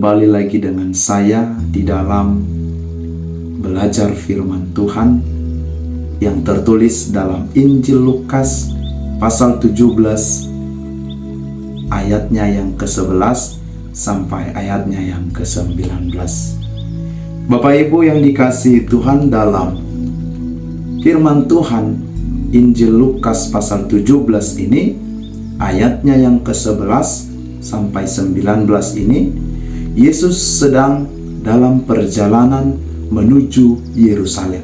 kembali lagi dengan saya di dalam belajar firman Tuhan yang tertulis dalam Injil Lukas pasal 17 ayatnya yang ke-11 sampai ayatnya yang ke-19. Bapak Ibu yang dikasihi Tuhan, dalam firman Tuhan Injil Lukas pasal 17 ini ayatnya yang ke-11 sampai 19 ini, Yesus sedang dalam perjalanan menuju Yerusalem.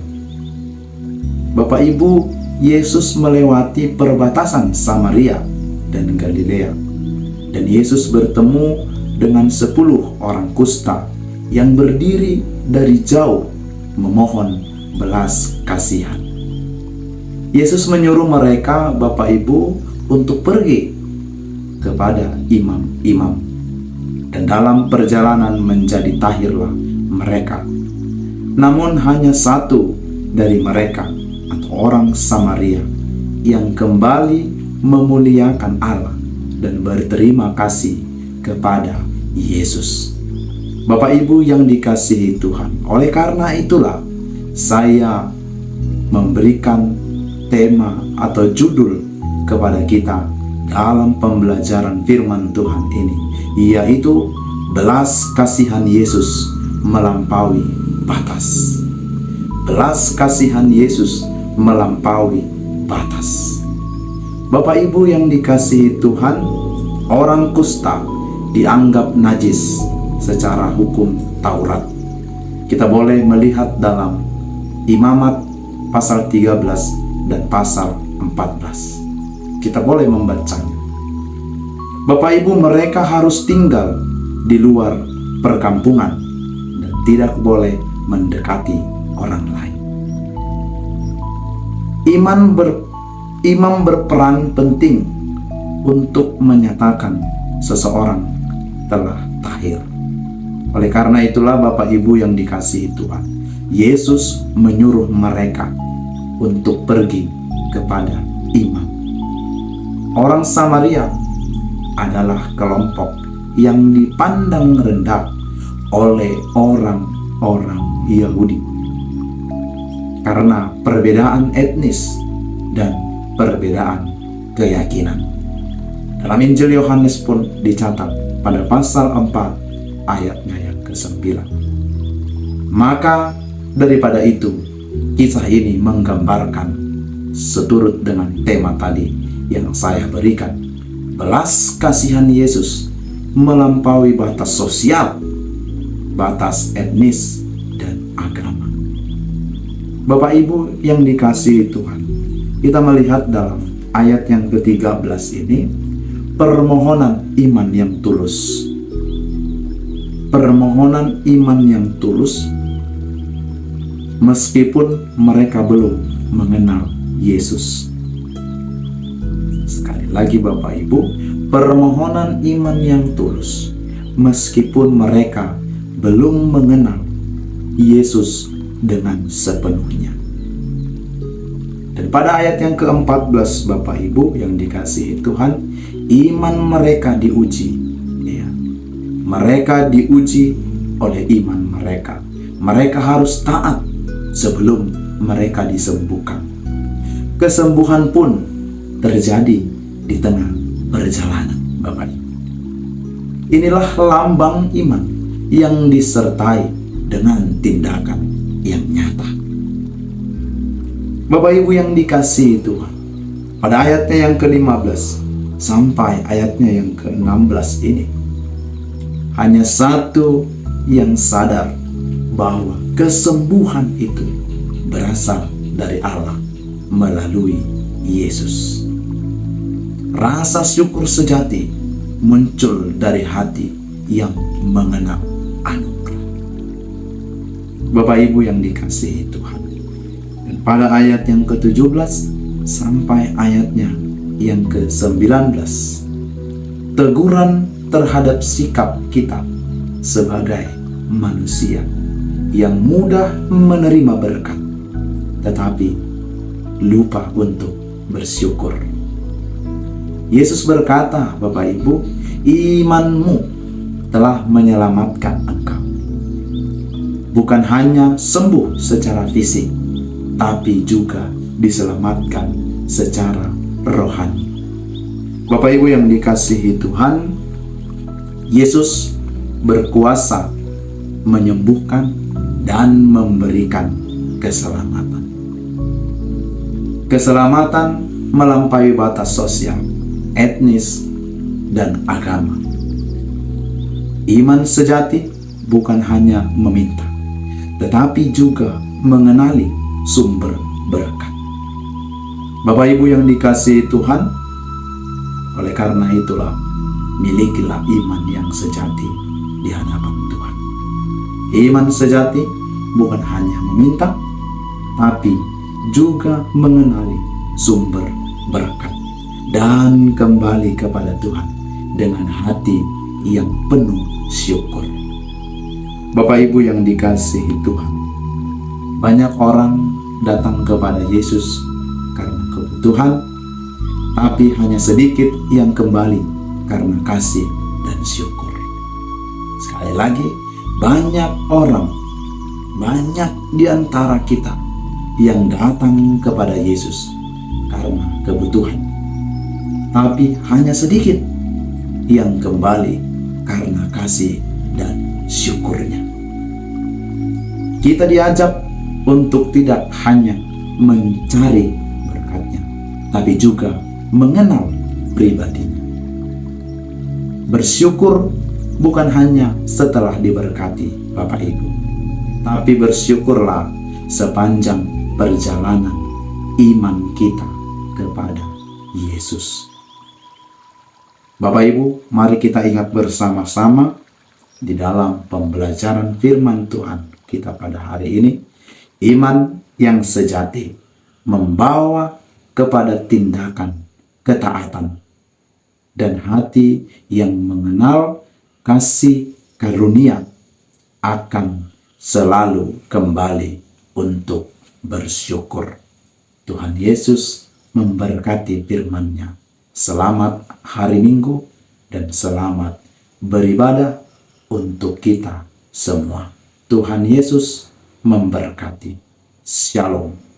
Bapak Ibu, Yesus melewati perbatasan Samaria dan Galilea, dan Yesus bertemu dengan 10 orang kusta yang berdiri dari jauh memohon belas kasihan. Yesus menyuruh mereka, Bapak Ibu, untuk pergi kepada imam-imam, dan dalam perjalanan menjadi tahirlah mereka. Namun hanya satu dari mereka atau orang Samaria yang kembali memuliakan Allah dan berterima kasih kepada Yesus. Bapak Ibu yang dikasihi Tuhan, oleh karena itulah saya memberikan tema atau judul kepada kita dalam pembelajaran firman Tuhan ini, yaitu belas kasihan Yesus melampaui batas. Belas kasihan Yesus melampaui batas. Bapak Ibu yang dikasihi Tuhan, orang kusta dianggap najis secara hukum Taurat. Kita boleh melihat dalam Imamat pasal 13 dan pasal 14. Kita boleh membacanya. Bapak Ibu, mereka harus tinggal di luar perkampungan dan tidak boleh mendekati orang lain. Imam berperan penting untuk menyatakan seseorang telah tahir. Oleh karena itulah Bapak Ibu yang dikasihi Tuhan, Yesus menyuruh mereka untuk pergi kepada imam. Orang Samaria adalah kelompok yang dipandang rendah oleh orang-orang Yahudi karena perbedaan etnis dan perbedaan keyakinan. Dalam Injil Yohanes pun dicatat pada pasal 4 ayatnya yang ke-9. Maka daripada itu, kisah ini menggambarkan seturut dengan tema tadi yang saya berikan, belas kasihan Yesus melampaui batas sosial, batas etnis, dan agama. Bapak Ibu yang dikasihi Tuhan, kita melihat dalam ayat yang ke-13 ini permohonan iman yang tulus. Permohonan iman yang tulus meskipun mereka belum mengenal Yesus. Sekali lagi Bapak Ibu, permohonan iman yang tulus meskipun mereka belum mengenal Yesus dengan sepenuhnya. Dan pada ayat yang ke-14 Bapak Ibu yang dikasihi Tuhan, iman mereka diuji. Ya, mereka diuji oleh iman mereka. Mereka harus taat sebelum mereka disembuhkan. Kesembuhan pun terjadi di tengah perjalanan, Bapak Ibu. Inilah lambang iman yang disertai dengan tindakan yang nyata. Bapak Ibu yang dikasihi Tuhan, pada ayatnya yang ke-15 sampai ayatnya yang ke-16 ini, hanya satu yang sadar bahwa kesembuhan itu berasal dari Allah melalui Yesus. Rasa syukur sejati muncul dari hati yang mengenal anugerah. Bapak Ibu yang dikasihi Tuhan, dan pada ayat yang ke-17 sampai ayatnya yang ke-19, teguran terhadap sikap kita sebagai manusia yang mudah menerima berkat tetapi lupa untuk bersyukur. Yesus berkata, Bapak Ibu, imanmu telah menyelamatkan engkau. Bukan hanya sembuh secara fisik, tapi juga diselamatkan secara rohani. Bapak Ibu yang dikasihi Tuhan, Yesus berkuasa menyembuhkan dan memberikan keselamatan. Keselamatan melampaui batas sosial, etnis, dan agama. Iman sejati bukan hanya meminta, tetapi juga mengenali sumber berkat. Bapak Ibu yang dikasihi Tuhan, oleh karena itulah milikilah iman yang sejati di hadapan Tuhan. Iman sejati bukan hanya meminta, tapi juga mengenali sumber berkat dan kembali kepada Tuhan dengan hati yang penuh syukur. Bapak Ibu yang dikasihi Tuhan, banyak orang datang kepada Yesus karena kebutuhan, tapi hanya sedikit yang kembali karena kasih dan syukur. Sekali lagi, banyak di antara kita yang datang kepada Yesus karena kebutuhan, tapi hanya sedikit yang kembali karena kasih dan syukurnya. Kita diajak untuk tidak hanya mencari berkatnya, tapi juga mengenal pribadinya. Bersyukur bukan hanya setelah diberkati, Bapak Ibu, tapi bersyukurlah sepanjang perjalanan iman kita kepada Yesus. Bapak Ibu, mari kita ingat bersama-sama di dalam pembelajaran firman Tuhan kita pada hari ini, iman yang sejati membawa kepada tindakan ketaatan dan hati yang mengenal kasih karunia akan selalu kembali untuk bersyukur. Tuhan Yesus memberkati firman-Nya. Selamat hari Minggu dan selamat beribadah untuk kita semua. Tuhan Yesus memberkati. Shalom.